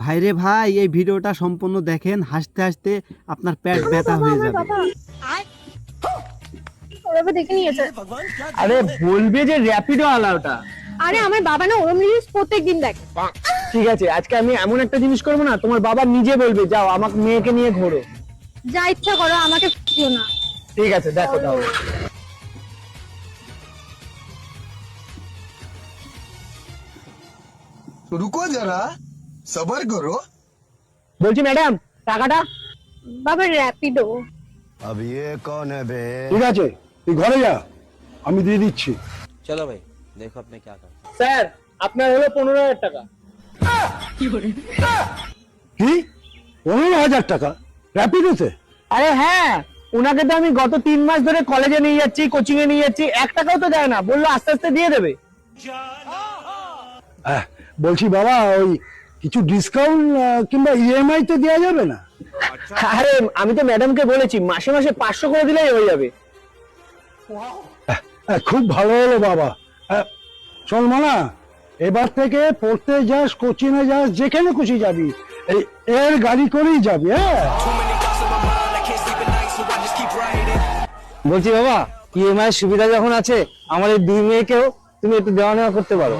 ভাইরে ভাই, এই ভিডিওটা সম্পূর্ণ দেখেন, হাসতে হাসতে আপনার পেট ব্যথা হয়ে যাবে। ওরা দেখে নিয়েছে। আরে বলবে যে র্যাপিডো আলাওটা। আরে আমার বাবা না ওরম রিলস প্রত্যেকদিন দেখে। ঠিক আছে, আজকে আমি এমন একটা জিনিস করবো না, তোমার বাবা নিজে বলবে যাও আমাকে মেয়েকে নিয়ে ঘোরো। যা ইচ্ছা করো, আমাকে দিও না। ঠিক আছে, দেখো তাহলে। रुको जरा सबर करो। বলছি ম্যাডাম, টাকাটা। বাবা র্যাপিডো। अब ये कौन है बे? ঠিক আছে, তুই ঘরে যা, আমি দিয়ে দিচ্ছি। चलो भाई देखो अब मैं क्या करता हूँ। স্যার, আপনার হলো 15,000 টাকা। কি 15,000 টাকা র্যাপিডোতে? আরে হ্যাঁ, উনাকে তো আমি গত 3 মাস ধরে কলেজে নিয়ে যাচ্ছি, কোচিং এ নিয়ে যাচ্ছি, 1 টাকাও তো দেয় না, বললো আস্তে আস্তে দিয়ে দেবে। বলছি বাবা, ওই কিছু ডিসকাউন্ট কিংবা ইএমআই তে দেওয়া যাবে না? আরে আমি তো ম্যাডামকে বলেছি মাসে মাসে 500 করে দিলেই হয়ে যাবে। খুব ভালো হলো বাবা। চল মানা, এবার থেকে পড়তে যাস, কোচিং এ যাস, যেখানে খুশি যাবি এই এর গাড়ি করেই যাবি। হ্যাঁ, বলছি বাবা, ইএমআই সুবিধা যখন আছে, আমাদের 2 মেয়েকেও তুমি একটু দেওয়া নেওয়া করতে পারো।